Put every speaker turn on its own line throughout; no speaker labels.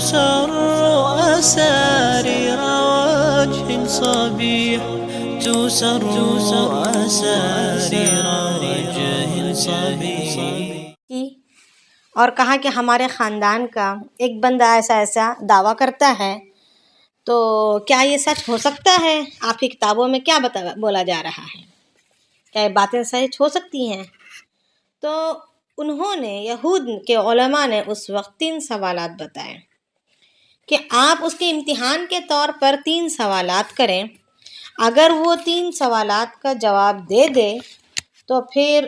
تسر أسارير وجه صبيح، تسر أسارير وجه صبيح.
کی اور کہا کہ ہمارے خاندان کا ایک بندہ ایسا دعویٰ کرتا ہے، تو کیا یہ سچ ہو سکتا ہے؟ آپ کی کتابوں میں کیا بولا جا رہا ہے؟ کیا یہ باتیں سچ ہو سکتی ہیں؟ تو انہوں نے، یہود کے علماء نے اس وقت 3 سوالات بتائے کہ آپ اس کے امتحان کے طور پر 3 سوالات کریں. اگر وہ 3 سوالات کا جواب دے دے تو پھر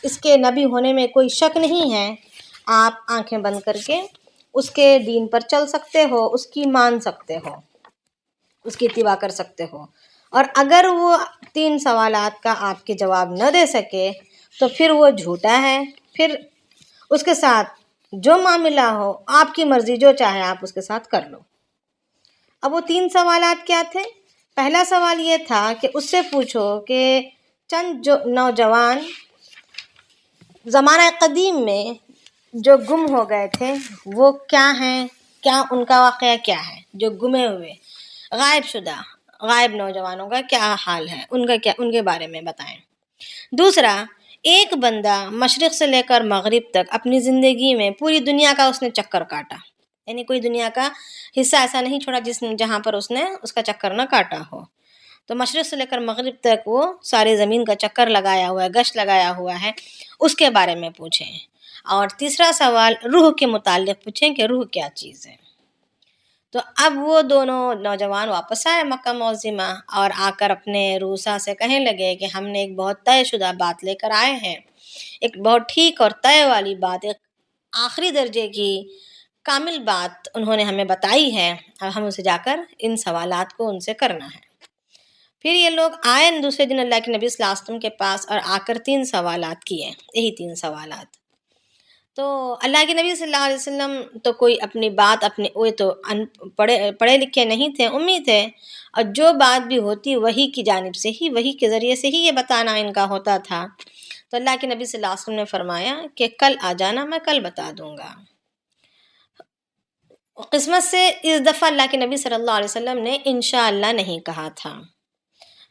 اس کے نبی ہونے میں کوئی شک نہیں ہے، آپ آنکھیں بند کر کے اس کے دین پر چل سکتے ہو، اس کی مان سکتے ہو، اس کی اتباع کر سکتے ہو. اور اگر وہ 3 سوالات کا آپ کے جواب نہ دے سکے تو پھر وہ جھوٹا ہے، پھر اس کے ساتھ جو معاملہ ہو آپ کی مرضی، جو چاہے آپ اس کے ساتھ کر لو. اب وہ 3 سوالات کیا تھے؟ پہلا سوال یہ تھا کہ اس سے پوچھو کہ چند جو نوجوان زمانہ قدیم میں جو گم ہو گئے تھے وہ کیا ہیں، کیا ان کا واقعہ کیا ہے، جو گمے ہوئے غائب شدہ غائب نوجوانوں کا کیا حال ہے، ان کے بارے میں بتائیں. دوسرا، ایک بندہ مشرق سے لے کر مغرب تک اپنی زندگی میں پوری دنیا کا اس نے چکر کاٹا، یعنی کوئی دنیا کا حصہ ایسا نہیں چھوڑا جہاں پر اس نے اس کا چکر نہ کاٹا ہو. تو مشرق سے لے کر مغرب تک وہ سارے زمین کا چکر لگایا ہوا ہے، گشت لگایا ہوا ہے، اس کے بارے میں پوچھیں. اور تیسرا سوال روح کے متعلق پوچھیں کہ روح کیا چیز ہے. تو اب وہ دونوں نوجوان واپس آئے مکہ معظمہ اور آ کر اپنے روسا سے کہنے لگے کہ ہم نے ایک بہت طے شدہ بات لے کر آئے ہیں، ایک بہت ٹھیک اور طے والی بات، ایک آخری درجے کی کامل بات انہوں نے ہمیں بتائی ہے. اب ہم اسے جا کر ان سوالات کو ان سے کرنا ہے. پھر یہ لوگ آئے دوسرے دن اللہ کے نبی صلی اللہ علیہ وسلم کے پاس اور آ کر 3 سوالات کیے، یہی 3 سوالات. تو اللہ کے نبی صلی اللہ علیہ وسلم تو کوئی اپنی بات وہ تو پڑھے لکھے نہیں تھے، امی تھے، اور جو بات بھی ہوتی وہی کی جانب سے ہی، وہی کے ذریعے سے ہی یہ بتانا ان کا ہوتا تھا. تو اللہ کے نبی صلی اللہ علیہ وسلم نے فرمایا کہ کل آ جانا، میں کل بتا دوں گا. قسمت سے اس دفعہ اللہ کے نبی صلی اللہ علیہ وسلم نے انشاءاللہ نہیں کہا تھا،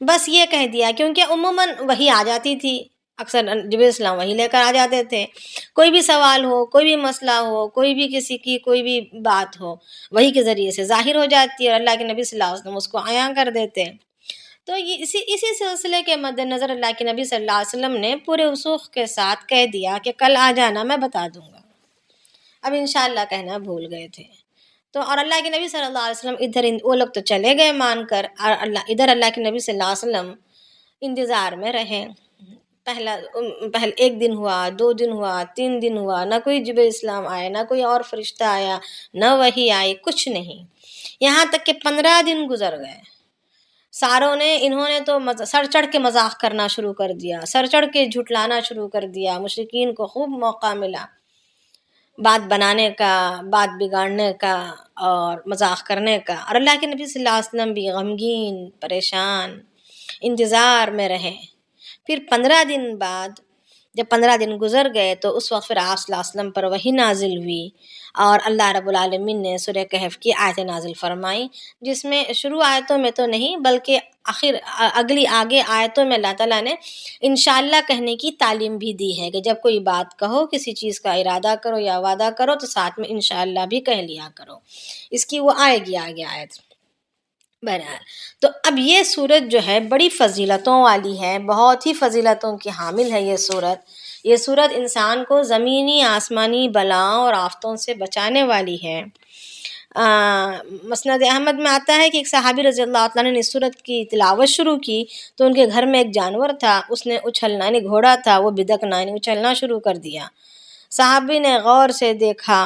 بس یہ کہہ دیا، کیونکہ عموماً وہی آ جاتی تھی، اکثر جبرائیل السلام وہی لے کر آ جاتے تھے. کوئی بھی سوال ہو، کوئی بھی مسئلہ ہو، کوئی بھی کسی کی کوئی بھی بات ہو، وہی کے ذریعے سے ظاہر ہو جاتی ہے اور اللہ کے نبی صلی اللہ علیہ وسلم اس کو عیاں کر دیتے. تو یہ اسی سلسلے کے مد نظر اللہ کے نبی صلی اللہ علیہ وسلم نے پورے وثوق کے ساتھ کہہ دیا کہ کل آ جانا، میں بتا دوں گا. اب انشاءاللہ کہنا بھول گئے تھے. تو اور اللہ کے نبی صلی اللہ علیہ وسلم وہ لوگ تو چلے گئے مان کر، اور ادھر اللہ کے نبی صلی اللہ علیہ وسلم انتظار میں رہے. پہلے 1 دن ہوا، 2 دن ہوا، 3 دن ہوا، نہ کوئی جبرائیل السلام آئے، نہ کوئی اور فرشتہ آیا، نہ وحی آئی، کچھ نہیں. یہاں تک کہ 15 دن گزر گئے. انہوں نے تو سر چڑھ کے مذاق کرنا شروع کر دیا، سر چڑھ کے جھٹلانا شروع کر دیا. مشرکین کو خوب موقع ملا بات بنانے کا، بات بگاڑنے کا اور مذاق کرنے کا. اور اللہ کے نبی صلی اللہ علیہ وسلم بھی غمگین، پریشان، انتظار میں رہے. پھر 15 دن بعد جب 15 دن گزر گئے تو اس وقت پھر آپ صلی اللہ علیہ وسلم پر وحی نازل ہوئی، اور اللہ رب العالمین نے سورہ کہف کی آیتیں نازل فرمائی، جس میں شروع آیتوں میں تو نہیں بلکہ اگلی آگے آیتوں میں اللہ تعالیٰ نے انشاءاللہ کہنے کی تعلیم بھی دی ہے کہ جب کوئی بات کہو، کسی چیز کا ارادہ کرو یا وعدہ کرو تو ساتھ میں انشاءاللہ بھی کہہ لیا کرو. اس کی وہ آئے گی آگے آیت. بہرحال تو اب یہ سورت جو ہے بڑی فضیلتوں والی ہے، بہت ہی فضیلتوں کی حامل ہے یہ سورت. یہ سورت انسان کو زمینی آسمانی بلاؤں اور آفتوں سے بچانے والی ہے. مسند احمد میں آتا ہے کہ ایک صحابی رضی اللہ عنہ نے اس سورت کی تلاوت شروع کی تو ان کے گھر میں ایک جانور تھا، اس نے اچھلنا، یعنی گھوڑا تھا، وہ بدکنا یعنی اچھلنا شروع کر دیا. صحابی نے غور سے دیکھا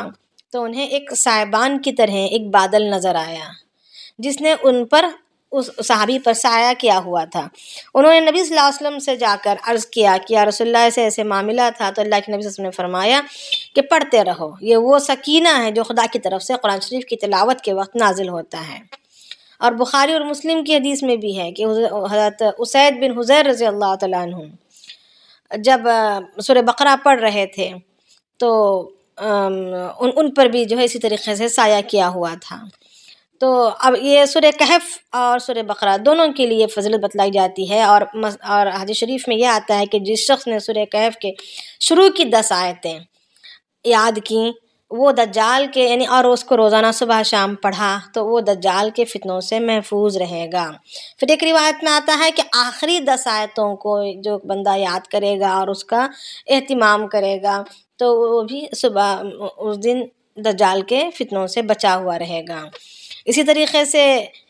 تو انہیں ایک سائبان کی طرح ایک بادل نظر آیا جس نے ان پر، اس صحابی پر سایہ کیا ہوا تھا. انہوں نے نبی صلی اللہ علیہ وسلم سے جا کر عرض کیا کہ یا رسول اللہ ایسے معاملہ تھا. تو اللہ کے نبی صلی اللہ علیہ وسلم نے فرمایا کہ پڑھتے رہو، یہ وہ سکینہ ہے جو خدا کی طرف سے قرآن شریف کی تلاوت کے وقت نازل ہوتا ہے. اور بخاری اور مسلم کی حدیث میں بھی ہے کہ حضرت اسید بن حضیر رضی اللہ تعالیٰ عنہ جب سورہ بقرہ پڑھ رہے تھے تو ان پر بھی جو ہے اسی طریقے سے سایہ کیا ہوا تھا۔ تو اب یہ سورہ کہف اور سورہ بقرہ دونوں کے لیے فضیلت بتلائی جاتی ہے، اور حدیث شریف میں یہ آتا ہے کہ جس شخص نے سورہ کہف کے شروع کی 10 آیتیں یاد کیں، وہ دجال کے یعنی اور اس کو روزانہ صبح شام پڑھا تو وہ دجال کے فتنوں سے محفوظ رہے گا۔ پھر ایک روایت میں آتا ہے کہ آخری 10 آیتوں کو جو بندہ یاد کرے گا اور اس کا اہتمام کرے گا تو وہ بھی صبح اس دن دجال کے فتنوں سے بچا ہوا رہے گا۔ اسی طریقے سے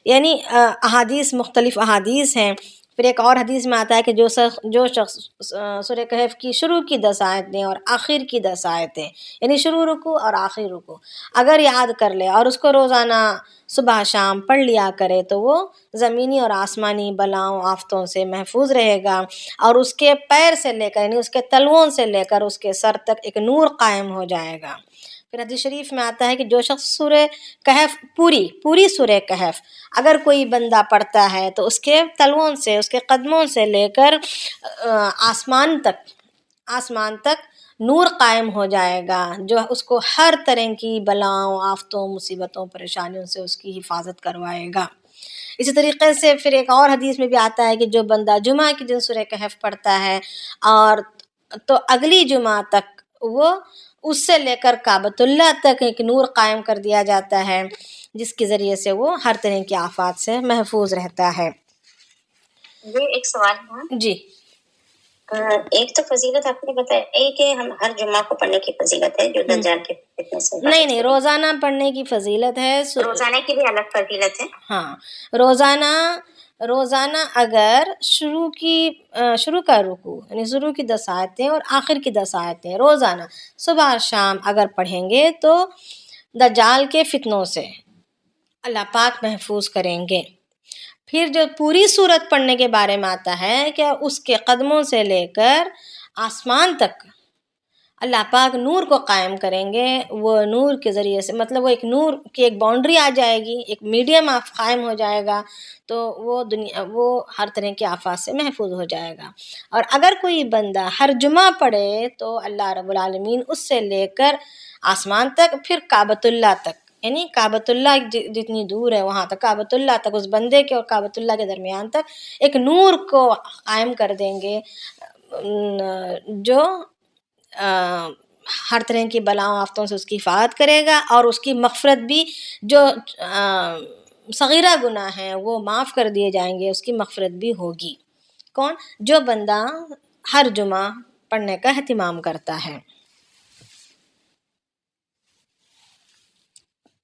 یعنی احادیث، مختلف احادیث ہیں۔ پھر ایک اور حدیث میں آتا ہے کہ جو شخص سورہ کہف کی شروع کی 10 آیتیں اور آخر کی 10 آیتیں یعنی شروع رکوع اور آخر رکوع اگر یاد کر لے اور اس کو روزانہ صبح شام پڑھ لیا کرے تو وہ زمینی اور آسمانی بلاؤں آفتوں سے محفوظ رہے گا، اور اس کے پیر سے لے کر یعنی اس کے تلوؤں سے لے کر اس کے سر تک ایک نور قائم ہو جائے گا۔ پھر حدیث شریف میں آتا ہے کہ جو شخص سورہ کہف پوری سورہ کہف اگر کوئی بندہ پڑھتا ہے تو اس کے تلوؤں سے، اس کے قدموں سے لے کر آسمان تک نور قائم ہو جائے گا، جو اس کو ہر طرح کی بلاؤں آفتوں مصیبتوں پریشانیوں سے اس کی حفاظت کروائے گا۔ اسی طریقے سے پھر ایک اور حدیث میں بھی آتا ہے کہ جو بندہ جمعہ کے دن سورہ کہف پڑھتا ہے اور تو اگلی جمعہ تک وہ اس سے لے کر کعبۃ اللہ تک ایک نور قائم کر دیا جاتا ہے، جس کے ذریعے سے وہ ہر طرح کی آفات سے محفوظ رہتا ہے۔
یہ ایک سوال ہے
جی،
ایک تو فضیلت آپ نے بتائی کہ ہم ہر جمعہ کو پڑھنے کی فضیلت ہے جو دجال کے فتنے سے
نہیں روزانہ پڑھنے کی فضیلت ہے،
روزانہ کی بھی الگ فضیلت ہے۔
ہاں، روزانہ اگر شروع کا رکوع یعنی شروع کی 10 آیتیں اور آخر کی 10 آیتیں روزانہ صبح شام اگر پڑھیں گے تو دجال کے فتنوں سے اللہ پاک محفوظ کریں گے۔ پھر جو پوری سورت پڑھنے کے بارے میں آتا ہے کہ اس کے قدموں سے لے کر آسمان تک اللہ پاک نور کو قائم کریں گے، وہ نور کے ذریعے سے مطلب وہ ایک نور کی ایک باؤنڈری آ جائے گی، ایک میڈیم قائم ہو جائے گا تو وہ ہر طرح کی آفات سے محفوظ ہو جائے گا۔ اور اگر کوئی بندہ ہر جمعہ پڑھے تو اللہ رب العالمین اس سے لے کر آسمان تک پھر کعبۃ اللہ تک یعنی کعبۃ اللہ جتنی دور ہے وہاں تک کعبۃ اللہ تک اس بندے کے اور کعبۃ اللہ کے درمیان تک ایک نور کو قائم کر دیں گے جو ہر طرح کی بلاؤں آفتوں سے اس کی حفاظت کرے گا، اور اس کی مغفرت بھی جو صغیرہ گناہ ہیں وہ معاف کر دیے جائیں گے، اس کی مغفرت بھی ہوگی۔ کون؟ جو بندہ ہر جمعہ پڑھنے کا اہتمام کرتا ہے۔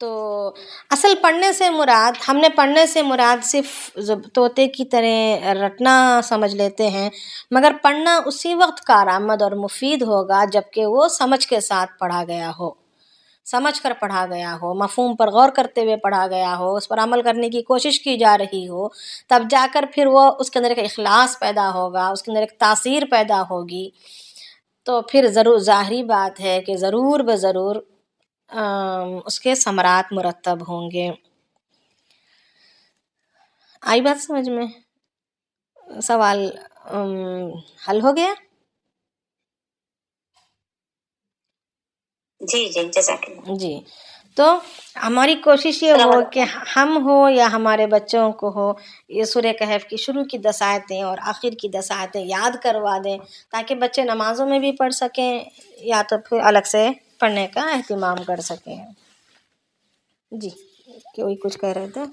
تو اصل ہم نے پڑھنے سے مراد صرف طوطے کی طرح رٹنا سمجھ لیتے ہیں، مگر پڑھنا اسی وقت کارآمد اور مفید ہوگا جبکہ وہ سمجھ کے ساتھ پڑھا گیا ہو، سمجھ کر پڑھا گیا ہو، مفہوم پر غور کرتے ہوئے پڑھا گیا ہو، اس پر عمل کرنے کی کوشش کی جا رہی ہو، تب جا کر پھر وہ اس کے اندر ایک اخلاص پیدا ہوگا، اس کے اندر ایک تاثیر پیدا ہوگی، تو پھر ضرور ظاہری بات ہے کہ ضرور بضرور اس کے ثمرات مرتب ہوں گے۔ آئی بات سمجھ میں؟ سوال حل ہو گیا؟
جی جزاک اللہ۔
جی، تو ہماری کوشش یہ ہو کہ ہم ہو یا ہمارے بچوں کو ہو یہ سورہ کہف کی شروع کی 10 آیتیں اور آخر کی 10 آیتیں یاد کروا دیں تاکہ بچے نمازوں میں بھی پڑھ سکیں یا تو پھر الگ سے پڑھنے کا اہتمام کر سکیں۔ جی، کوئی کچھ کہہ رہے تھے؟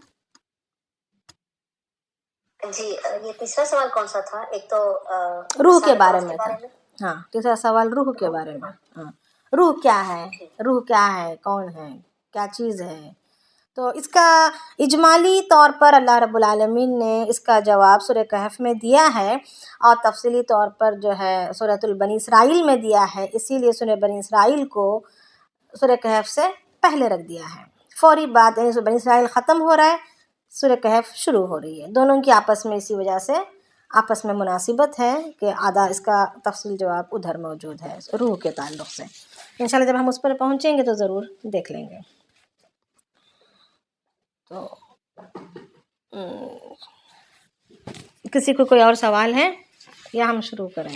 جی، یہ تیسرا سوال کون سا تھا؟ ایک تو
روح کے بارے میں تھا۔ ہاں، تیسرا سوال روح کے بارے میں۔ ہاں، روح کیا ہے؟ روح کیا ہے؟ کون ہے؟ کیا چیز ہے؟ تو اس کا اجمالی طور پر اللہ رب العالمین نے اس کا جواب سورہ کہف میں دیا ہے، اور تفصیلی طور پر جو ہے سورۃ البنی اسرائیل میں دیا ہے، اسی لیے سورہ بنی اسرائیل کو سورہ کہف سے پہلے رکھ دیا ہے۔ فوری بات یعنی سورہ بنی اسرائیل ختم ہو رہا ہے، سورہ کہف شروع ہو رہی ہے، دونوں کی آپس میں اسی وجہ سے آپس میں مناسبت ہے کہ آدھا اس کا تفصیل جواب ادھر موجود ہے روح کے تعلق سے۔ انشاءاللہ جب ہم اس پر پہنچیں گے تو ضرور دیکھ لیں گے۔ تو کسی کو کوئی اور سوال ہے یا ہم شروع کریں؟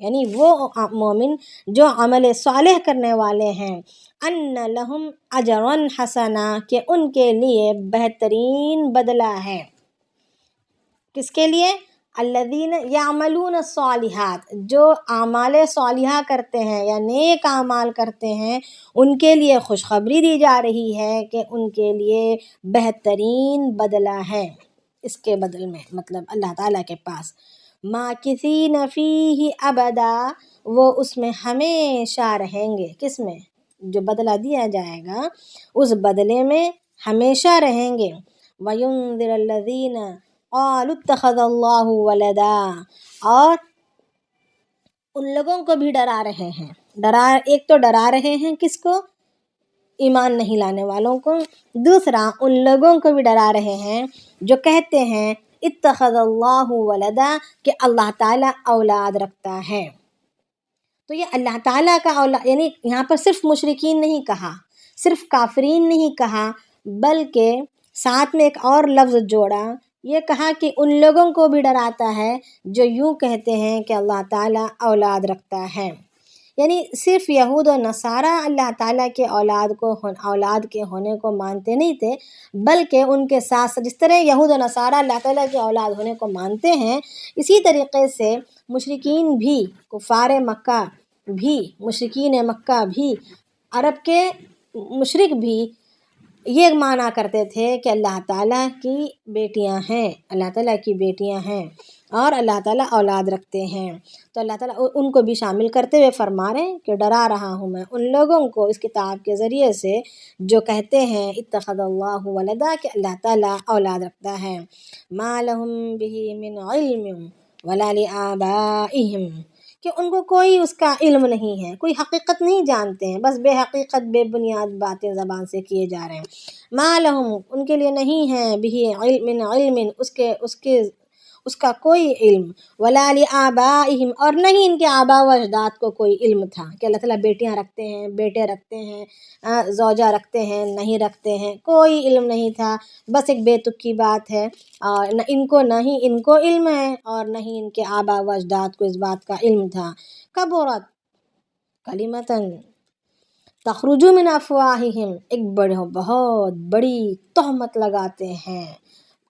یعنی وہ مومن جو عمل صالح کرنے والے ہیں، ان لہم اجرا حسنا، کہ ان کے لیے بہترین بدلہ ہے۔ کس کے لیے؟ الذین یعملون الصالحات، جو اعمال صالحہ کرتے ہیں یا نیک اعمال کرتے ہیں، ان کے لیے خوشخبری دی جا رہی ہے کہ ان کے لیے بہترین بدلہ ہے اس کے بدل میں، مطلب اللہ تعالیٰ کے پاس۔ ماکثین فیہ ابدا، وہ اس میں ہمیشہ رہیں گے۔ کس میں؟ جو بدلہ دیا جائے گا اس بدلے میں ہمیشہ رہیں گے۔ وَيُنذِرَ الَّذِينَ قَالُوا اتَّخَذَ اللَّهُ وَلَدًا، اور ان لوگوں کو بھی ڈرا رہے ہیں، ایک تو ڈرا رہے ہیں کس کو؟ ایمان نہیں لانے والوں کو، دوسرا ان لوگوں کو بھی ڈرا رہے ہیں جو کہتے ہیں اتخذ اللہ ولدا، کہ اللہ تعالیٰ اولاد رکھتا ہے۔ تو یہ اللہ تعالیٰ کا اولاد، یعنی یہاں پر صرف مشرکین نہیں کہا، صرف کافرین نہیں کہا، بلکہ ساتھ میں ایک اور لفظ جوڑا، یہ کہا کہ ان لوگوں کو بھی ڈراتا ہے جو یوں کہتے ہیں کہ اللہ تعالیٰ اولاد رکھتا ہے۔ یعنی صرف یہود و نصارہ اللہ تعالیٰ کے اولاد کے ہونے کو مانتے نہیں تھے، بلکہ ان کے ساتھ جس طرح یہود و نصارہ اللہ تعالیٰ کے اولاد ہونے کو مانتے ہیں، اسی طریقے سے مشرکین بھی، کفار مکہ بھی، مشرکین مکہ بھی، عرب کے مشرک بھی یہ مانا کرتے تھے کہ اللہ تعالیٰ کی بیٹیاں ہیں، اللہ تعالیٰ کی بیٹیاں ہیں اور اللہ تعالیٰ اولاد رکھتے ہیں۔ تو اللہ تعالیٰ ان کو بھی شامل کرتے ہوئے فرما رہے ہیں کہ ڈرا رہا ہوں میں ان لوگوں کو اس کتاب کے ذریعے سے جو کہتے ہیں اتخذ اللہ ولدا، کہ اللہ تعالیٰ اولاد رکھتا ہے۔ ما لہم بہ من علم ولا لآبائہم، کہ ان کو کوئی اس کا علم نہیں ہے، کوئی حقیقت نہیں جانتے ہیں، بس بے حقیقت بے بنیاد باتیں زبان سے کیے جا رہے ہیں۔ ما لہم، ان کے لیے نہیں ہے، بہ علم، علم اس کا کوئی علم، ولا لآبائہم، اور نہیں ان کے آبا و اجداد کو کوئی علم تھا کہ اللہ تعالیٰ بیٹیاں رکھتے ہیں، بیٹے رکھتے ہیں، زوجہ رکھتے ہیں، نہیں رکھتے ہیں، کوئی علم نہیں تھا، بس ایک بے تک کی بات ہے۔ اور نہ ان کو علم ہے اور نہ ہی ان کے آبا و اجداد کو اس بات کا علم تھا۔ کبرت کلمتاً تخرج من افواہہم، ایک بہت بڑی تہمت لگاتے ہیں،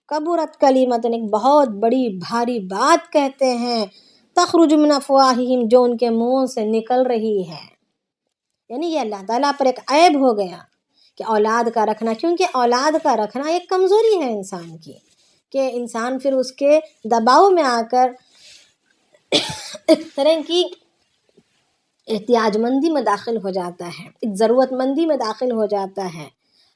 کبرت کلمتاً، ایک بہت بڑی بھاری بات کہتے ہیں، تخرج من افواہہم، جو ان کے منہ سے نکل رہی ہے۔ یعنی یہ اللہ تعالیٰ پر ایک عیب ہو گیا کہ اولاد کا رکھنا، کیونکہ اولاد کا رکھنا ایک کمزوری ہے انسان کی، کہ انسان پھر اس کے دباؤ میں آ کر ایک طرح کی احتیاج مندی میں داخل ہو جاتا ہے، ایک ضرورت مندی میں داخل ہو جاتا ہے،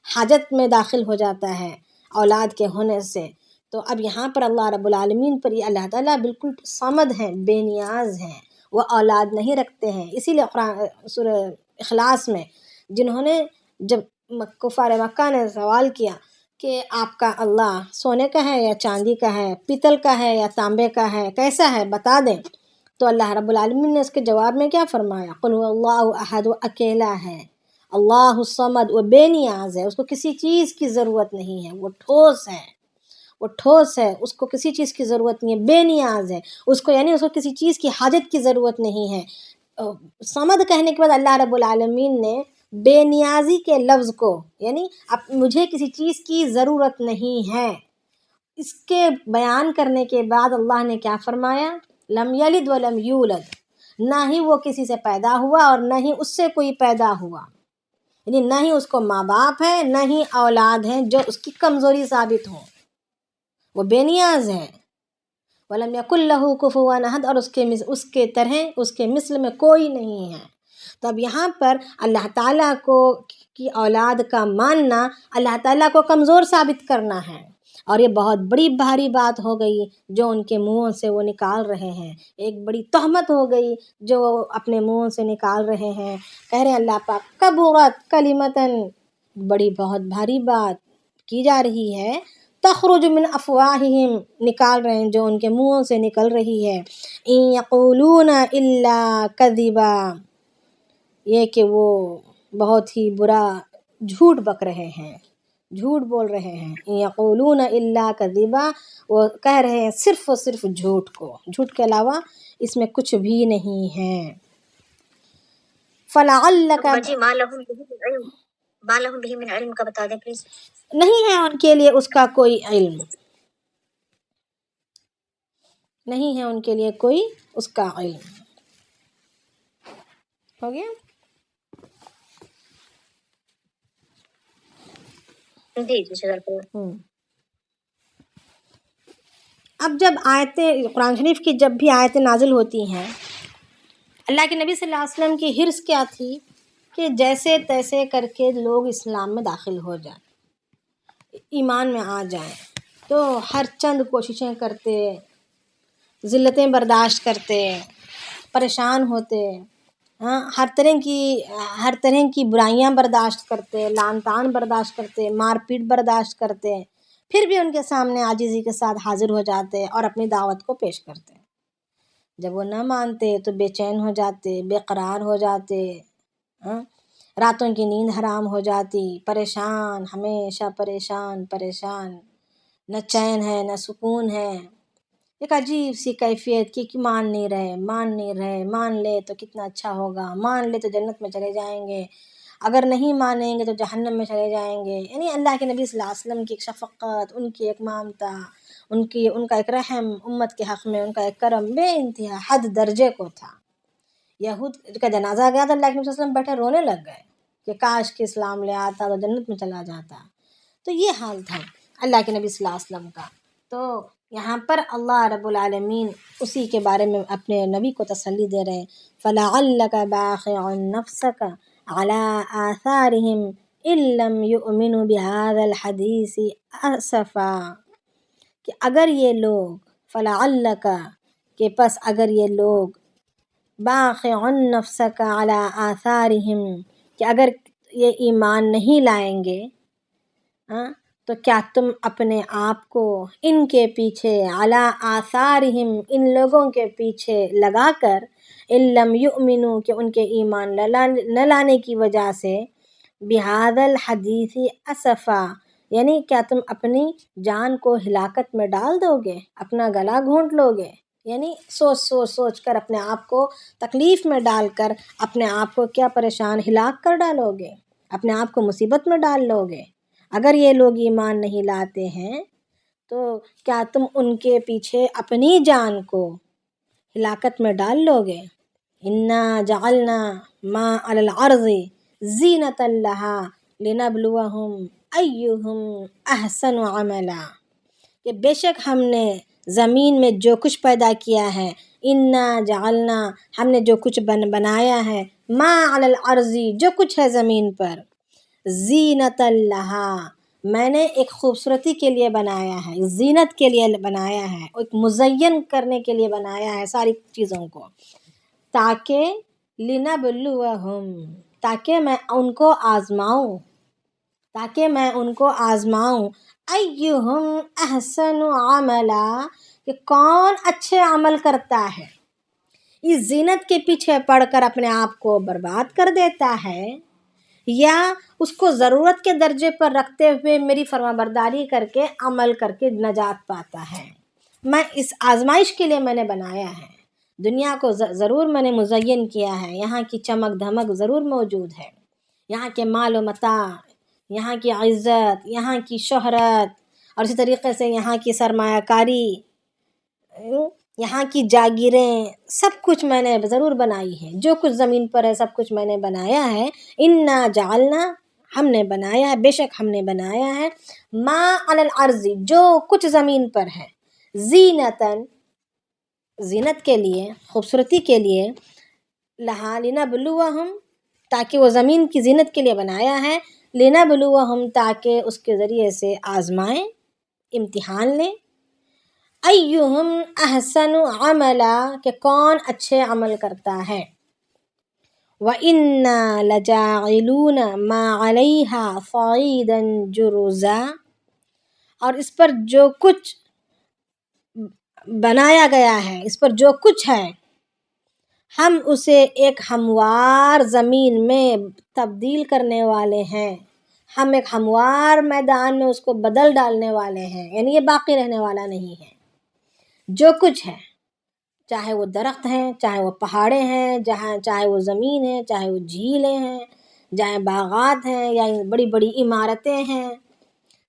حاجت میں داخل ہو جاتا ہے اولاد کے ہونے سے۔ تو اب یہاں پر اللہ رب العالمین پر یہ اللہ تعالیٰ بالکل صمد ہیں، بے نیاز ہیں، وہ اولاد نہیں رکھتے ہیں۔ اسی لیے قرآن سورہ اخلاص میں جنہوں نے، جب کفار مکہ نے سوال کیا کہ آپ کا اللہ سونے کا ہے یا چاندی کا ہے، پیتل کا ہے یا تانبے کا ہے، کیسا ہے بتا دیں، تو اللہ رب العالمین نے اس کے جواب میں کیا فرمایا؟ قل هو اللہ احد، وہ اکیلا ہے، اللہ الصمد، وہ بے نیاز ہے، اس کو کسی چیز کی ضرورت نہیں ہے، وہ ٹھوس ہے، اس کو کسی چیز کی ضرورت نہیں ہے، بے نیاز ہے، اس کو کسی چیز کی حاجت کی ضرورت نہیں ہے۔ صمد کہنے کے بعد اللہ رب العالمین نے بے نیازی کے لفظ کو، یعنی اب مجھے کسی چیز کی ضرورت نہیں ہے، اس کے بیان کرنے کے بعد اللہ نے کیا فرمایا؟ لم یلد ولم یولد، نہ ہی وہ کسی سے پیدا ہوا اور نہ ہی اس سے کوئی پیدا ہوا، یعنی نہ ہی اس کو ماں باپ ہے، نہ ہی اولاد ہیں جو اس کی کمزوری ثابت ہوں، وہ بے نیاز ہے۔ ولم یکن لہ کفوا احد، اور اس کے طرح، اس کے مثل میں کوئی نہیں ہے۔ تو اب یہاں پر اللہ تعالیٰ کی اولاد کا ماننا اللہ تعالیٰ کو کمزور ثابت کرنا ہے، اور یہ بہت بڑی بھاری بات ہو گئی جو ان کے منہوں سے وہ نکال رہے ہیں، ایک بڑی تہمت ہو گئی جو اپنے منہوں سے نکال رہے ہیں۔ کہہ رہے ہیں اللہ پاک کبرت کلمتاً، بڑی بہت بھاری بات کی جا رہی ہے، تخرج من افواہہم، نکال رہے ہیں جو ان کے منہوں سے نکل رہی ہے، ان یقولون الا کذبا، یہ کہ وہ بہت ہی برا جھوٹ بک رہے ہیں، جھوٹ بول رہے ہیں، یقولون الا کذبا، وہ کہہ رہے ہیں صرف اور صرف جھوٹ کو، جھوٹ کے علاوہ اس میں کچھ بھی نہیں ہے۔ فلعلک،
جی ما لهم به من علم کا بتا دیں پلیز۔
نہیں ہے ان کے لیے اس کا کوئی علم، نہیں ہے ان کے لیے کوئی اس کا علم۔ ہو گیا؟
جی جزاک اللہ۔
اب جب آیتیں قرآن شریف کی جب بھی آیتیں نازل ہوتی ہیں، اللہ کے نبی صلی اللہ علیہ وسلم کی حرص کیا تھی کہ جیسے تیسے کر کے لوگ اسلام میں داخل ہو جائیں، ایمان میں آ جائیں، تو ہر چند کوششیں کرتے، ذلتیں برداشت کرتے، پریشان ہوتے، ہاں، ہر طرح کی برائیاں برداشت کرتے، لعن طعن برداشت کرتے، مار پیٹ برداشت کرتے، پھر بھی ان کے سامنے عاجزی کے ساتھ حاضر ہو جاتے اور اپنی دعوت کو پیش کرتے۔ جب وہ نہ مانتے تو بے چین ہو جاتے، بے قرار ہو جاتے، ہاں، راتوں کی نیند حرام ہو جاتی، پریشان، ہمیشہ پریشان پریشان، نہ چین ہے نہ سکون ہے، ایک عجیب سی کیفیت کہ مان نہیں رہے، مان لے تو کتنا اچھا ہوگا، مان لے تو جنت میں چلے جائیں گے، اگر نہیں مانیں گے تو جہنم میں چلے جائیں گے۔ یعنی اللہ کے نبی صلی اللہ علیہ وسلم کی ایک شفقت، ان کی ایک مامتا، ان کا ایک رحم امت کے حق میں، ان کا ایک کرم بے انتہا حد درجے کو تھا۔ یہود کا جنازہ گیا تو اللہ کے نبی صلی اللہ علیہ وسلم بیٹھے رونے لگ گئے کہ کاش کہ اسلام لے آتا تو جنت میں چلا جاتا۔ تو یہ حال تھا اللہ کے نبی صلی اللہ علیہ وسلم کا۔ تو یہاں پر اللہ رب العالمین اسی کے بارے میں اپنے نبی کو تسلی دے رہے ہیں، فَلَعَلَّكَ بَاخِعٌ نَفْسَكَ عَلَىٰ آثَارِهِمْ إِن لَّمْ يُؤْمِنُوا بِهَٰذَا الْحَدِيثِ أَسَفًا، کہ اگر یہ لوگ، فَلَعَلَّكَ کہ پس اگر یہ لوگ، بَاخِعٌ نَفْسَكَ عَلَىٰ آثَارِهِمْ کہ اگر یہ ایمان نہیں لائیں گے، ہاں، تو کیا تم اپنے آپ کو ان کے پیچھے، علی آثارہم ان لوگوں کے پیچھے لگا کر، ان لم یؤمنوا کہ ان کے ایمان نہ لانے کی وجہ سے، بہذا الحدیث اسفا یعنی کیا تم اپنی جان کو ہلاکت میں ڈال دو گے، اپنا گلا گھونٹ لو گے، یعنی سوچ کر اپنے آپ کو تکلیف میں ڈال کر اپنے آپ کو کیا پریشان ہلاک کر ڈالو گے، اپنے آپ کو مصیبت میں ڈال لو گے۔ اگر یہ لوگ ایمان نہیں لاتے ہیں تو کیا تم ان کے پیچھے اپنی جان کو ہلاکت میں ڈال لو گے؟ انا جعلنا ما علی الارض زینۃ لہا لنبلوہم ایہم احسن عملا، کہ بے شک ہم نے زمین میں جو کچھ پیدا کیا ہے، انا جعلنا ہم نے جو کچھ بنایا ہے، ما علی الارض جو کچھ ہے زمین پر، زینۃ لہا میں نے ایک خوبصورتی کے لیے بنایا ہے، زینت کے لیے بنایا ہے، ایک مزین کرنے کے لیے بنایا ہے ساری چیزوں کو، تاکہ لنبلوہم تاکہ میں ان کو آزماؤں، ایہم احسن عملا کہ کون اچھے عمل کرتا ہے۔ اس زینت کے پیچھے پڑ کر اپنے آپ کو برباد کر دیتا ہے، یا اس کو ضرورت کے درجے پر رکھتے ہوئے میری فرما برداری کر کے عمل کر کے نجات پاتا ہے۔ میں اس آزمائش کے لیے میں نے بنایا ہے، دنیا کو ضرور میں نے مزین کیا ہے، یہاں کی چمک دھمک ضرور موجود ہے، یہاں کے مال و متاع، یہاں کی عزت، یہاں کی شہرت، اور اسی طریقے سے یہاں کی سرمایہ کاری، یہاں کی جاگیریں، سب کچھ میں نے ضرور بنائی ہے، جو کچھ زمین پر ہے سب کچھ میں نے بنایا ہے۔ انا جعلنا ہم نے بنایا ہے، بے شک ہم نے بنایا ہے، ما علی الارض جو کچھ زمین پر ہے، زینت کے لیے، خوبصورتی کے لیے، لہا لنبلوہم تاکہ وہ زمین کی زینت کے لیے بنایا ہے، لنبلوہم تاکہ اس کے ذریعے سے آزمائیں، امتحان لیں، ایہم احسن عملا کہ کون اچھے عمل کرتا ہے، وَإِنَّا لَجَاعِلُونَ مَا عَلَيْهَا صَعِيدًا جُرُزًا اور اس پر جو کچھ بنایا گیا ہے، اس پر جو کچھ ہے، ہم اسے ایک ہموار زمین میں تبدیل کرنے والے ہیں، ہم ایک ہموار میدان میں اس کو بدل ڈالنے والے ہیں، یعنی یہ باقی رہنے والا نہیں ہے۔ جو کچھ ہے، چاہے وہ درخت ہیں، چاہے وہ پہاڑیں ہیں، چاہے وہ زمین ہے، چاہے وہ جھیلیں ہیں، چاہے باغات ہیں یا بڑی بڑی عمارتیں ہیں،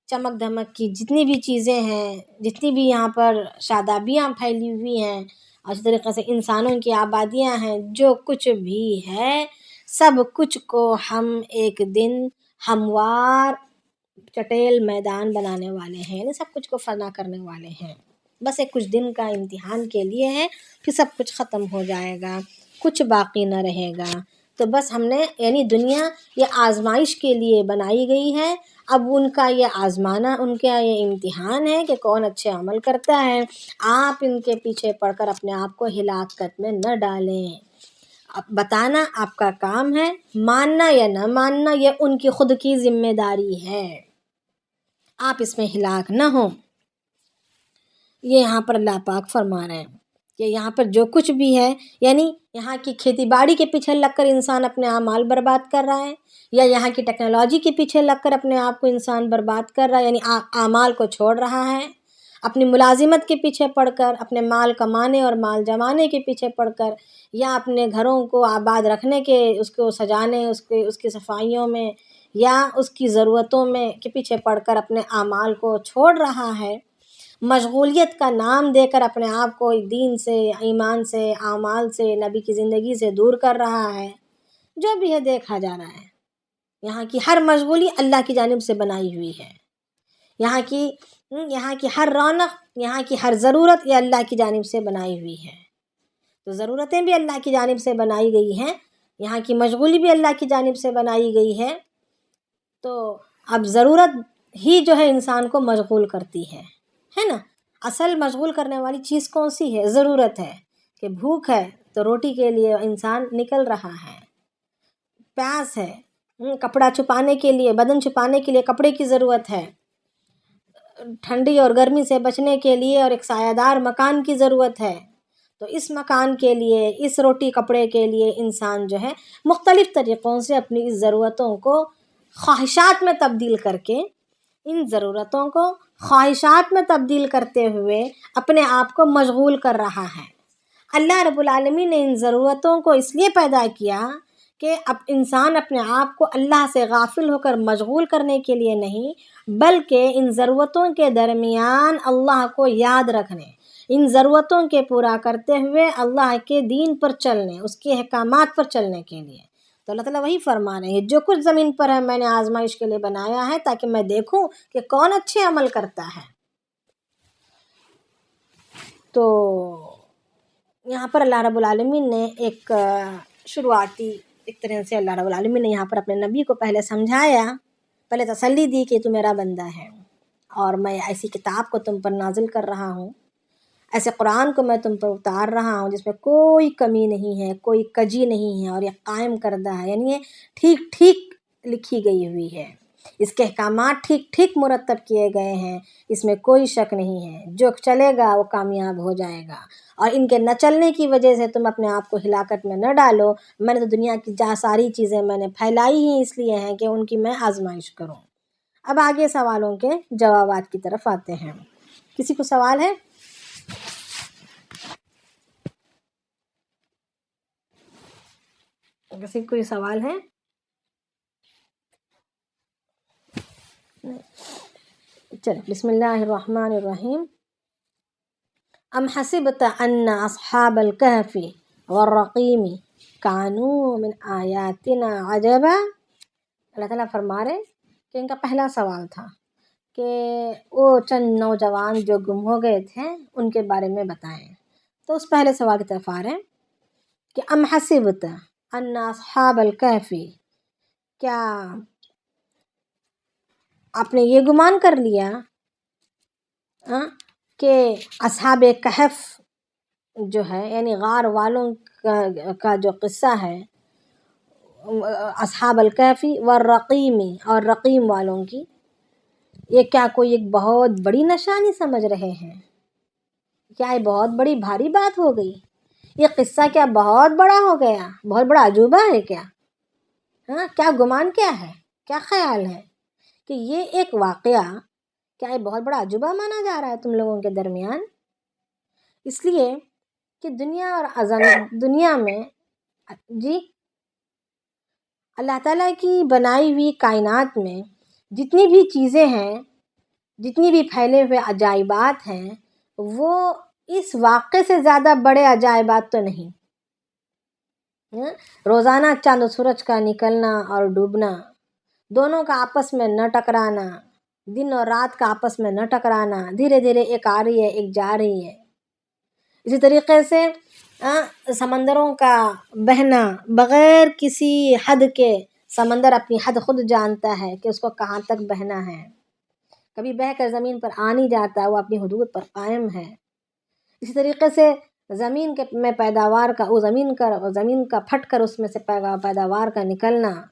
چمک دھمک کی جتنی بھی چیزیں ہیں، جتنی بھی یہاں پر شادابیاں پھیلی ہوئی ہیں، اور اس طریقے سے انسانوں کی آبادیاں ہیں، جو کچھ بھی ہے سب کچھ کو ہم ایک دن ہموار چٹیل میدان بنانے والے ہیں، یعنی سب کچھ کو فنا کرنے والے ہیں۔ بس ایک کچھ دن کا امتحان کے لیے ہے، پھر سب کچھ ختم ہو جائے گا، کچھ باقی نہ رہے گا۔ تو بس ہم نے یعنی دنیا یہ آزمائش کے لیے بنائی گئی ہے، اب ان کا یہ آزمانا، ان کا یہ امتحان ہے کہ کون اچھے عمل کرتا ہے۔ آپ ان کے پیچھے پڑ کر اپنے آپ کو ہلاکت میں نہ ڈالیں۔ اب بتانا آپ کا کام ہے، ماننا یا نہ ماننا یہ ان کی خود کی ذمہ داری ہے، آپ اس میں ہلاک نہ ہوں۔ یہ یہاں پر اللہ پاک فرما رہے ہیں کہ یہاں پر جو کچھ بھی ہے، یعنی یہاں کی کھیتی باڑی کے پیچھے لگ کر انسان اپنے اعمال برباد کر رہا ہے، یا یہاں کی ٹیکنالوجی کے پیچھے لگ کر اپنے آپ کو انسان برباد کر رہا ہے، یعنی اعمال کو چھوڑ رہا ہے، اپنی ملازمت کے پیچھے پڑ کر، اپنے مال کمانے اور مال جمانے کے پیچھے پڑ کر، یا اپنے گھروں کو آباد رکھنے کے، اس کو سجانے، اس کی صفائیوں میں یا اس کی ضرورتوں میں کے پیچھے پڑ کر اپنے اعمال کو چھوڑ رہا ہے، مشغولیت کا نام دے کر اپنے آپ کو دین سے، ایمان سے، اعمال سے، نبی کی زندگی سے دور کر رہا ہے، جو بھی ہے دیکھا جا رہا ہے۔ یہاں کی ہر مشغولی اللہ کی جانب سے بنائی ہوئی ہے، یہاں کی ہر رونق، یہاں کی ہر ضرورت یہ اللہ کی جانب سے بنائی ہوئی ہے۔ تو ضرورتیں بھی اللہ کی جانب سے بنائی گئی ہیں، یہاں کی مشغولی بھی اللہ کی جانب سے بنائی گئی ہے۔ تو اب ضرورت ہی جو ہے انسان کو مشغول کرتی ہے نا۔ اصل مشغول کرنے والی چیز کون سی ہے؟ ضرورت ہے، کہ بھوک ہے تو روٹی کے لیے انسان نکل رہا ہے، پیاس ہے، کپڑا چھپانے کے لیے، بدن چھپانے کے لیے کپڑے کی ضرورت ہے، ٹھنڈی اور گرمی سے بچنے کے لیے اور ایک سایہ دار مکان کی ضرورت ہے۔ تو اس مکان کے لیے، اس روٹی کپڑے کے لیے انسان جو ہے مختلف طریقوں سے اپنی اس ضرورتوں کو خواہشات میں تبدیل کر کے، ان ضرورتوں کو خواہشات میں تبدیل کرتے ہوئے اپنے آپ کو مشغول کر رہا ہے۔ اللہ رب العالمین نے ان ضرورتوں کو اس لیے پیدا کیا کہ اب انسان اپنے آپ کو اللہ سے غافل ہو کر مشغول کرنے کے لیے نہیں، بلکہ ان ضرورتوں کے درمیان اللہ کو یاد رکھنے، ان ضرورتوں کے پورا کرتے ہوئے اللہ کے دین پر چلنے، اس کے احکامات پر چلنے کے لیے۔ تو اللہ تعالیٰ وہی فرما رہے ہیں، جو کچھ زمین پر ہے میں نے آزمائش کے لیے بنایا ہے، تاکہ میں دیکھوں کہ کون اچھے عمل کرتا ہے۔ تو یہاں پر اللہ رب العالمین نے ایک شروعاتی ایک طرح سے اللہ رب العالمین نے یہاں پر اپنے نبی کو پہلے سمجھایا، پہلے تسلی دی کہ تو میرا بندہ ہے، اور میں ایسی کتاب کو تم پر نازل کر رہا ہوں، ایسے قرآن کو میں تم پر اتار رہا ہوں جس میں کوئی کمی نہیں ہے، کوئی کجی نہیں ہے، اور یہ قائم کردہ ہے، یعنی یہ ٹھیک ٹھیک لکھی گئی ہوئی ہے، اس کے احکامات ٹھیک ٹھیک مرتب کیے گئے ہیں، اس میں کوئی شک نہیں ہے، جو چلے گا وہ کامیاب ہو جائے گا۔ اور ان کے نہ چلنے کی وجہ سے تم اپنے آپ کو ہلاکت میں نہ ڈالو، میں نے تو دنیا کی ساری چیزیں میں نے پھیلائی ہی اس لیے ہیں کہ ان کی میں آزمائش کروں۔ اب آگے سوالوں کے جوابات کی طرف آتے ہیں۔ کسی کو سوال ہے؟ کسی کو کوئی سوال ہے؟ چل بسم اللہ الرحمن الرحیم۔ ام حسبت ان اصحاب الکہف والرقیم کانوا من آیاتنا عجبا۔ اللہ تعالیٰ فرما رہے کہ ان کا پہلا سوال تھا کہ وہ چند نوجوان جو گم ہو گئے تھے ان کے بارے میں بتائیں۔ تو اس پہلے سوال کی طرف آ رہے ہیں کہ ام حسبت ان اصحاب الکہف، کیا آپ نے یہ گمان کر لیا کہ اصحاب کہف جو ہے، یعنی غار والوں کا جو قصہ ہے، اصحاب الکہفی والرقیمی، اور رقیم والوں کی، یہ کیا کوئی ایک بہت بڑی نشانی سمجھ رہے ہیں؟ کیا یہ بہت بڑی بھاری بات ہو گئی؟ یہ قصہ کیا بہت بڑا ہو گیا؟ بہت بڑا عجوبہ ہے کیا؟ کیا گمان کیا ہے؟ کیا خیال ہے کہ یہ ایک واقعہ کیا یہ بہت بڑا عجوبہ مانا جا رہا ہے تم لوگوں کے درمیان؟ اس لیے کہ دنیا میں جی اللہ تعالیٰ کی بنائی ہوئی کائنات میں جتنی بھی چیزیں ہیں، جتنی بھی پھیلے ہوئے عجائبات ہیں، وہ اس واقعے سے زیادہ بڑے عجائبات تو نہیں۔ روزانہ چاند و سورج کا نکلنا اور ڈوبنا، دونوں کا آپس میں نہ ٹکرانا، دن اور رات کا آپس میں نہ ٹکرانا، دھیرے دھیرے ایک آ رہی ہے ایک جا رہی ہے۔ اسی طریقے سے سمندروں کا بہنا بغیر کسی حد کے، سمندر اپنی حد خود جانتا ہے کہ اس کو کہاں تک بہنا ہے، کبھی بہہ کر زمین پر آ نہیں جاتا، وہ اپنی حدود پر قائم ہے۔ اسی طریقے سے زمین میں پیداوار کا، وہ زمین کا پھٹ کر اس میں سے پیداوار کا نکلنا،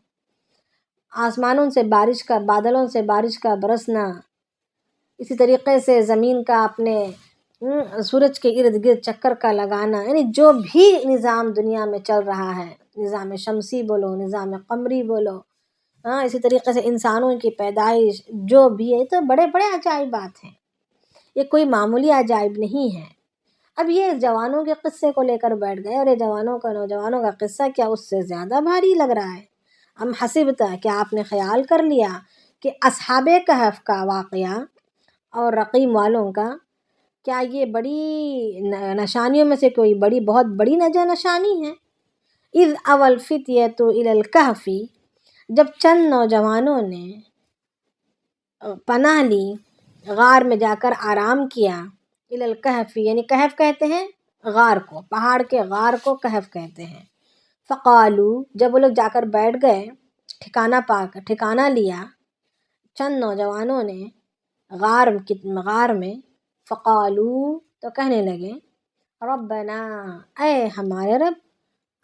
آسمانوں سے بارش کا، بادلوں سے بارش کا برسنا، اسی طریقے سے زمین کا اپنے سورج کے ارد گرد چکر کا لگانا، یعنی جو بھی نظام دنیا میں چل رہا ہے، نظام شمسی بولو، نظام قمری بولو، اسی طریقے سے انسانوں کی پیدائش، جو بھی ہے، تو بڑے بڑے عجائبات ہیں، یہ کوئی معمولی عجائب نہیں ہے۔ اب یہ جوانوں کے قصے کو لے کر بیٹھ گئے، اور یہ نوجوانوں کا قصہ کیا اس سے زیادہ بھاری لگ رہا ہے؟ ام حسبتا، کیا آپ نے خیال کر لیا کہ اصحاب کہف کا واقعہ اور رقیم والوں کا، کیا یہ بڑی نشانیوں میں سے کوئی بہت بڑی نشانی ہے؟ اذ اوى الفتية الى الكهف، جب چند نوجوانوں نے پناہ لی، غار میں جا کر آرام کیا، الى الكهف یعنی کہف کہتے ہیں غار کو، پہاڑ کے غار کو کہف کہتے ہیں۔ فقالو، جب وہ لوگ جا کر بیٹھ گئے، ٹھکانہ لیا چند نوجوانوں نے غار میں، فقالو، تو کہنے لگے، ربنا، اے ہمارے رب،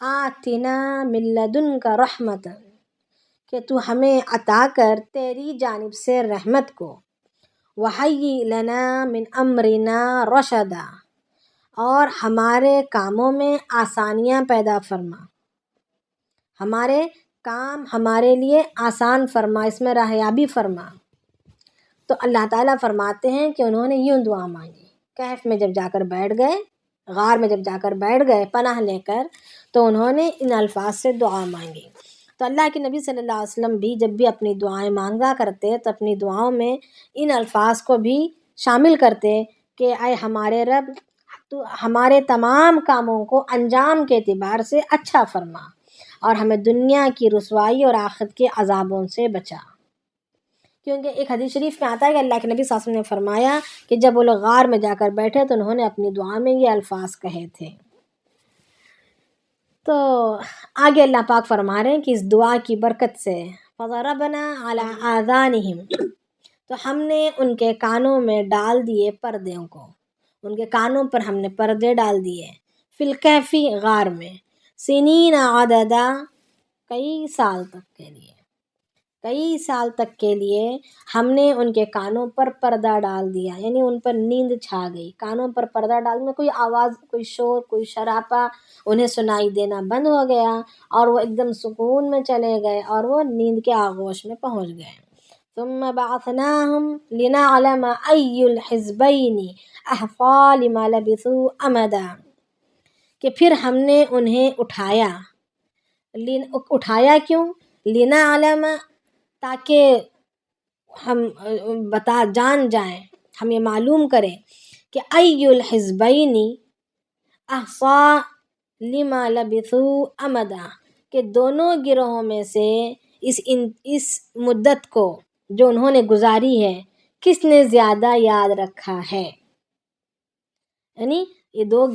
آتنا من لدنک رحمت، کہ تو ہمیں عطا کر تیری جانب سے رحمت کو، وہیئ لنا من امرنا رشدا، اور ہمارے کاموں میں آسانیاں پیدا فرما، ہمارے کام ہمارے لیے آسان فرما، اس میں راہیابی فرما۔ تو اللہ تعالیٰ فرماتے ہیں کہ انہوں نے یوں دعا مانگی، کہف میں جب جا کر بیٹھ گئے، غار میں جب جا کر بیٹھ گئے پناہ لے کر، تو انہوں نے ان الفاظ سے دعا مانگی۔ تو اللہ کے نبی صلی اللہ علیہ وسلم بھی جب بھی اپنی دعائیں مانگا کرتے تو اپنی دعاؤں میں ان الفاظ کو بھی شامل کرتے کہ اے ہمارے رب، تو ہمارے تمام کاموں کو انجام کے اعتبار سے اچھا فرما، اور ہمیں دنیا کی رسوائی اور آخرت کے عذابوں سے بچا۔ کیونکہ ایک حدیث شریف میں آتا ہے کہ اللہ کے نبی صلی اللہ علیہ وسلم نے فرمایا کہ جب وہ لوگ غار میں جا کر بیٹھے تو انہوں نے اپنی دعا میں یہ الفاظ کہے تھے۔ تو آگے اللہ پاک فرما رہے ہیں کہ اس دعا کی برکت سے فضربنا علی آذانہم، تو ہم نے ان کے کانوں میں ڈال دیے پردوں کو، ان کے کانوں پر ہم نے پردے ڈال دیے، فی الکہف، غار میں، سنین عددا، کئی سال تک کے لیے ہم نے ان کے کانوں پر پردہ ڈال دیا، یعنی ان پر نیند چھا گئی۔ کانوں پر پردہ ڈالنے، کوئی آواز، کوئی شور، کوئی شراپا انہیں سنائی دینا بند ہو گیا، اور وہ ایک دم سکون میں چلے گئے، اور وہ نیند کے آغوش میں پہنچ گئے۔ ثم بعثناہم لنعلم ای الحزبین احصی لما لبثوا امدا، کہ پھر ہم نے انہیں اٹھایا کیوں؟ لنعلم، تاکہ ہم جان جائیں، ہم یہ معلوم کریں کہ ای الحزبین احصی لما لبثوا امدا، کہ دونوں گروہوں میں سے اس مدت کو جو انہوں نے گزاری ہے، کس نے زیادہ یاد رکھا ہے۔ یعنی یہ دو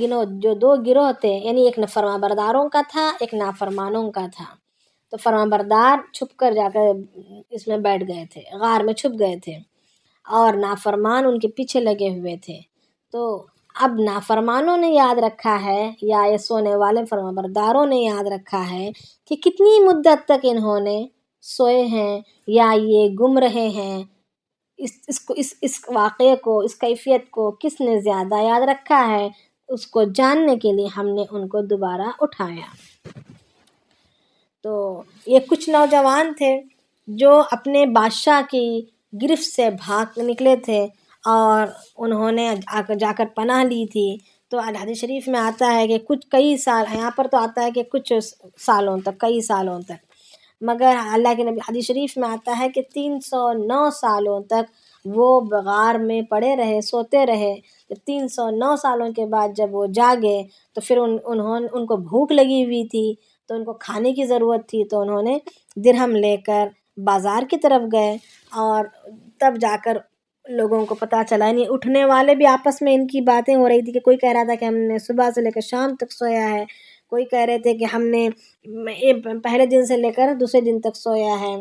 گروہ تھے، یعنی ایک فرمانبرداروں کا تھا، ایک نافرمانوں کا تھا۔ تو فرمانبردار چھپ کر جا کر اس میں بیٹھ گئے تھے، غار میں چھپ گئے تھے، اور نافرمان ان کے پیچھے لگے ہوئے تھے۔ تو اب نافرمانوں نے یاد رکھا ہے، یا یہ سونے والے فرمانبرداروں نے یاد رکھا ہے کہ کتنی مدت تک انہوں نے سوئے ہیں، یا یہ گم رہے ہیں۔ اس واقعے کو، اس کیفیت کو کس نے زیادہ یاد رکھا ہے، اس کو جاننے کے لیے ہم نے ان کو دوبارہ اٹھایا۔ تو یہ کچھ نوجوان تھے جو اپنے بادشاہ کی گرفت سے بھاگ نکلے تھے اور انہوں نے جا کر پناہ لی تھی. تو حدیث شریف میں آتا ہے کہ کئی سال، یہاں پر تو آتا ہے کہ کچھ سالوں تک، کئی سالوں تک، مگر اللہ کے نبی حدیث شریف میں آتا ہے کہ 309 سالوں تک وہ غار میں پڑے رہے، سوتے رہے. 309 سالوں کے بعد جب وہ جاگے تو پھر ان کو بھوک لگی ہوئی تھی، تو ان کو کھانے کی ضرورت تھی، تو انہوں نے درہم لے کر بازار کی طرف گئے، اور تب جا کر لوگوں کو پتہ چلا. یعنی اٹھنے والے بھی آپس میں ان کی باتیں ہو رہی تھی کہ کوئی کہہ رہا تھا کہ ہم نے صبح سے لے کر شام تک سویا ہے، کوئی کہہ رہے تھے کہ ہم نے پہلے دن سے لے کر دوسرے دن تک سویا ہے.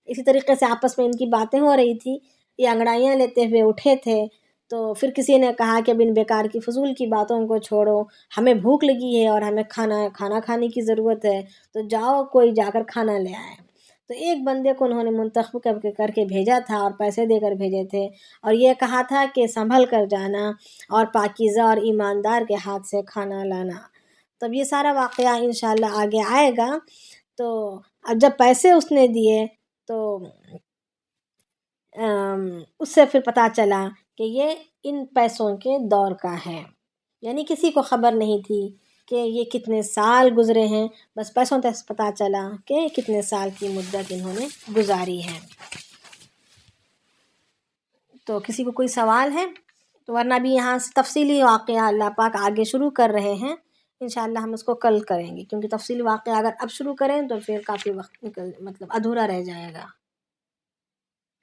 اسی طریقے سے آپس میں ان کی باتیں ہو رہی تھی. یہ انگڑائیاں لیتے ہوئے اٹھے تھے. تو پھر کسی نے کہا کہ اب ان بیکار کی فضول کی باتوں کو چھوڑو، ہمیں بھوک لگی ہے اور ہمیں کھانا کھانے کی ضرورت ہے، تو جاؤ کوئی جا کر کھانا لے آئے. تو ایک بندے کو انہوں نے منتخب کر کے بھیجا تھا اور پیسے دے کر بھیجے تھے، اور یہ کہا تھا کہ سنبھل کر جانا اور پاکیزہ اور ایماندار کے ہاتھ سے کھانا لانا. تب یہ سارا واقعہ انشاءاللہ آگے آئے گا. تو اب جب پیسے اس نے دیے تو اس سے پھر پتہ چلا کہ یہ ان پیسوں کے دور کا ہے. یعنی کسی کو خبر نہیں تھی کہ یہ کتنے سال گزرے ہیں، بس پیسوں تک پتہ چلا کہ کتنے سال کی مدت انہوں نے گزاری ہے. تو کسی کو کوئی سوال ہے تو ورنہ بھی یہاں سے تفصیلی واقعہ اللہ پاک آگے شروع کر رہے ہیں. انشاءاللہ ہم اس کو کل کریں گے، کیونکہ تفصیلی واقعہ اگر اب شروع کریں تو پھر کافی وقت مطلب ادھورا رہ جائے گا.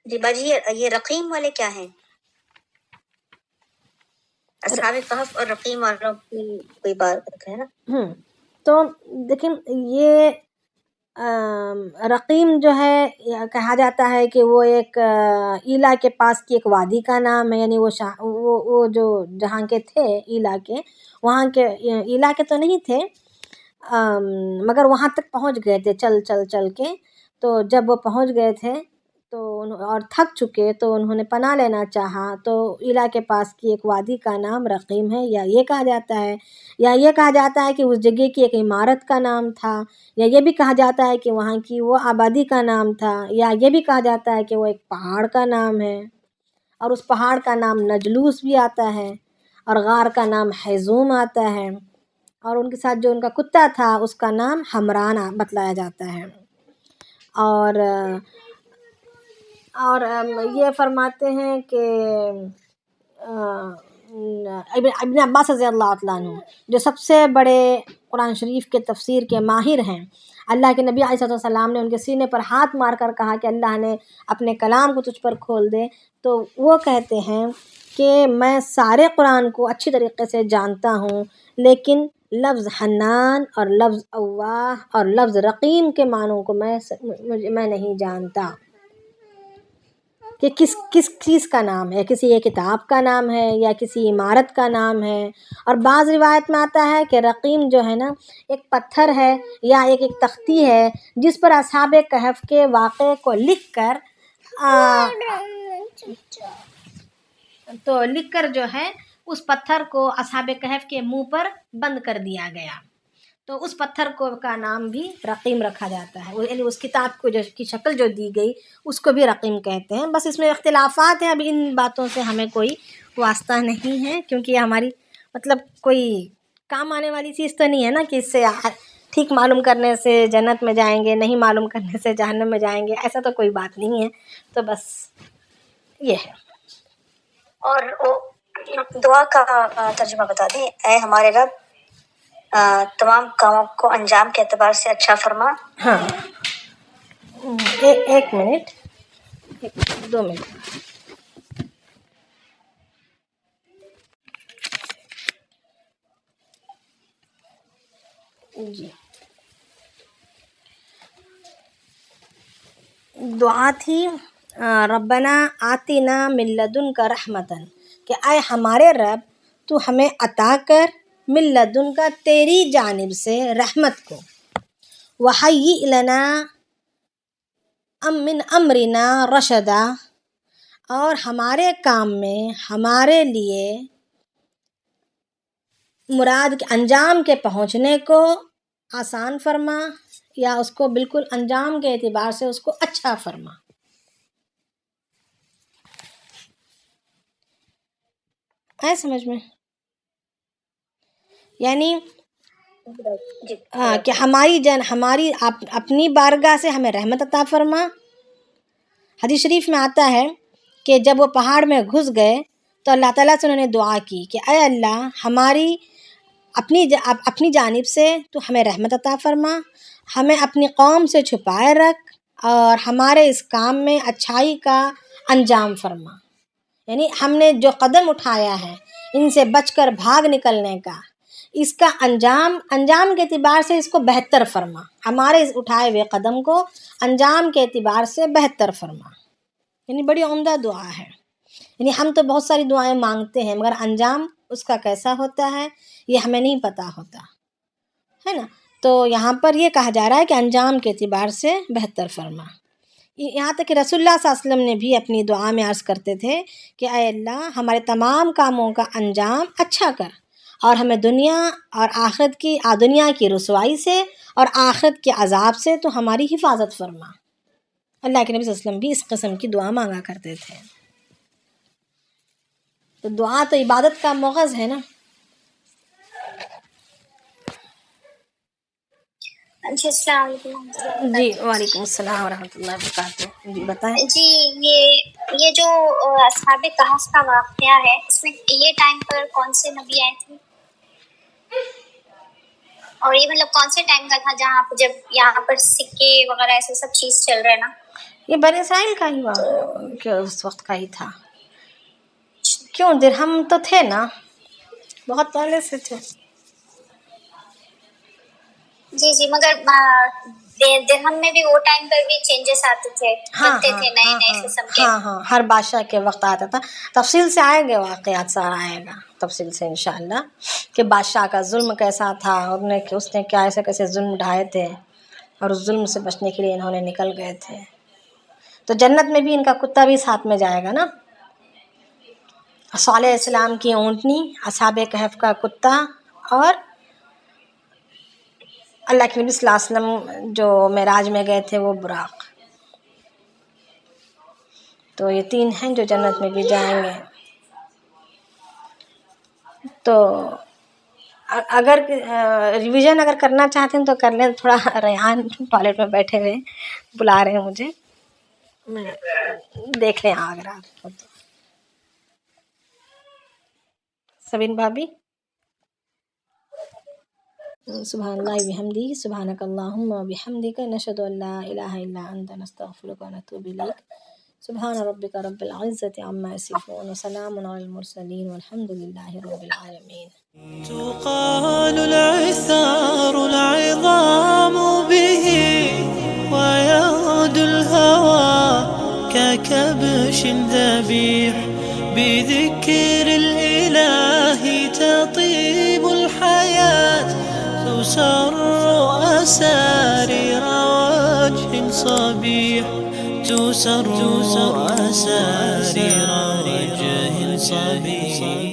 جی باجی، یہ رقیم والے کیا ہیں؟ اصحاب کہف اور رقیم والوں کی کوئی بات ہے نا؟
تو دیکھیں، یہ رقیم جو ہے کہا جاتا ہے کہ وہ ایک ایلا کے پاس کی ایک وادی کا نام ہے. یعنی وہ جو جہاں کے تھے ایلا کے، وہاں کے ایلا کے تو نہیں تھے، مگر وہاں تک پہنچ گئے تھے چل کے. تو جب وہ پہنچ گئے تھے تو اور تھک چکے تو انہوں نے پناہ لینا چاہا. تو ایلا کے پاس کی ایک وادی کا نام رقیم ہے، یا یہ کہا جاتا ہے، یا یہ کہا جاتا ہے کہ اس جگہ کی ایک عمارت کا نام تھا، یا یہ بھی کہا جاتا ہے کہ وہاں کی وہ آبادی کا نام تھا، یا یہ بھی کہا جاتا ہے کہ وہ ایک پہاڑ کا نام ہے. اور اس پہاڑ کا نام نجلوس بھی آتا ہے، اور غار کا نام حیزوم آتا ہے، اور ان کے ساتھ جو ان کا کتا تھا اس کا نام حمران بتلایا جاتا ہے. اور یہ فرماتے ہیں کہ ابن عباس رضی اللہ تعالیٰ عنہ جو سب سے بڑے قرآن شریف کے تفسیر کے ماہر ہیں، اللہ کے نبی علیہ السلام نے ان کے سینے پر ہاتھ مار کر کہا کہ اللہ نے اپنے کلام کو تجھ پر کھول دے. تو وہ کہتے ہیں کہ میں سارے قرآن کو اچھی طریقے سے جانتا ہوں، لیکن لفظ حنان اور لفظ اواہ اور لفظ رقیم کے معنوں کو میں نہیں جانتا کہ کس چیز کا نام ہے، کسی ایک کتاب کا نام ہے یا کسی عمارت کا نام ہے. اور بعض روایت میں آتا ہے کہ رقیم جو ہے نا ایک پتھر ہے یا ایک تختی ہے جس پر اصحاب کہف کے واقعے کو لکھ کر جو ہے اس پتھر کو اصحاب کہف کے منہ پر بند کر دیا گیا. تو اس پتھر کا نام بھی رقیم رکھا جاتا ہے. یعنی اس کتاب کو کی شکل جو دی گئی اس کو بھی رقیم کہتے ہیں. بس اس میں اختلافات ہیں، اب ان باتوں سے ہمیں کوئی واسطہ نہیں ہے، کیونکہ یہ ہماری مطلب کوئی کام آنے والی چیز تو نہیں ہے نا کہ اس سے ٹھیک معلوم کرنے سے جنت میں جائیں گے، نہیں معلوم کرنے سے جہنم میں جائیں گے، ایسا تو کوئی بات نہیں ہے. تو بس یہ ہے.
اور دعا کا ترجمہ بتا دیں. اے ہمارے رب، تمام کاموں کو انجام کے اعتبار سے اچھا فرما.
ہاں، ایک منٹ، 2 منٹ. جی، دعا تھی ربنا آتنا من لدنک رحمتن، کہ اے ہمارے رب تو ہمیں عطا کر من لدنک تیری جانب سے رحمت کو، وہیئ لنا من امرنا رشدا، اور ہمارے کام میں ہمارے لیے مراد کے انجام کے پہنچنے کو آسان فرما، یا اس کو بالکل انجام کے اعتبار سے اس کو اچھا فرما. آئے سمجھ میں؟ یعنی
جی
کہ ہماری اپنی بارگاہ سے ہمیں رحمت عطا فرما. حدیث شریف میں آتا ہے کہ جب وہ پہاڑ میں گھس گئے تو اللہ تعالیٰ سے انہوں نے دعا کی کہ اے اللہ ہماری اپنی جانب سے تو ہمیں رحمت عطا فرما، ہمیں اپنی قوم سے چھپائے رکھ اور ہمارے اس کام میں اچھائی کا انجام فرما. یعنی ہم نے جو قدم اٹھایا ہے ان سے بچ کر بھاگ نکلنے کا، اس کا انجام کے اعتبار سے اس کو بہتر فرما. ہمارے اس اٹھائے ہوئے قدم کو انجام کے اعتبار سے بہتر فرما. یعنی بڑی عمدہ دعا ہے. یعنی ہم تو بہت ساری دعائیں مانگتے ہیں مگر انجام اس کا کیسا ہوتا ہے یہ ہمیں نہیں پتہ ہوتا ہے نا. تو یہاں پر یہ کہا جا رہا ہے کہ انجام کے اعتبار سے بہتر فرما. یہاں تک کہ رسول اللہ صلی اللہ علیہ وسلم نے بھی اپنی دعا میں عرض کرتے تھے کہ اے اللہ ہمارے تمام کاموں کا انجام اچھا کر اور ہمیں دنیا کی رسوائی سے اور آخرت کے عذاب سے تو ہماری حفاظت فرما. اللہ کے نبی صلی اللہ علیہ وسلم بھی اس قسم کی دعا مانگا کرتے تھے. تو دعا تو عبادت کا مغز ہے نا.
جی السلام علیکم.
جی وعلیکم السلام ورحمۃ اللہ وبرکاتہ. جی بتائیں.
جی یہ جو اصحاب کہف کا واقعہ ہے، اس میں یہ ٹائم پر کون سے نبی آئے تھے اور یہ مطلب کون سے ٹائم کا تھا جہاں پہ جب یہاں پر سکے وغیرہ ایسے سب چیز چل رہے نا؟
یہ بنی اسرائیل کا ہی واقعہ کہ اس وقت کا ہی تھا. کیوں درہم تو تھے نا، بہت پہلے سے تھے.
جی مگر درہم میں بھی وہ ٹائم پر بھی چینجز آتے تھے، بنتے تھے نئے قسم کے.
ہاں ہر بادشاہ کے وقت آتا تھا. تفصیل سے آئیں گے واقعات، سارا آئے گا تفصیل سے انشاءاللہ کہ بادشاہ کا ظلم کیسا تھا اور اس نے کیا ایسے کیسے ظلم ڈھائے تھے اور اس ظلم سے بچنے کے لیے انہوں نے نکل گئے تھے. تو جنت میں بھی ان کا کتا بھی ساتھ میں جائے گا نا. صالح علیہ السلام کی اونٹنی، اصحاب کہف کا کتا اور اللہ کے نبی صلی اللہ علیہ وسلم جو معراج میں گئے تھے وہ براق. تو یہ تین ہیں جو جنت میں بھی جائیں گے. تو اگر ریویژن اگر کرنا چاہتے ہیں تو کر لیں. تھوڑا ریحان ٹوائلٹ میں بیٹھے ہوئے بلا رہے ہیں مجھے، میں دیکھ لیں اگر آپ کو. سبین بھابی. سبحان اللہ بحمدہ، سبحانک اللہم وبحمدک، نشہد ان لا الہ الا انت، نستغفرک ونتوب الیک. سبحان ربک رب العزة عما یصفون وسلام علی المرسلین والحمد للہ رب العالمین.
تقال العثار العظام به ويغدو الهوى ككبش ذبيح بذكر الإله تطيب الحياة تسر أسارير وجه صبيح تسر أسارير وجه صبيح.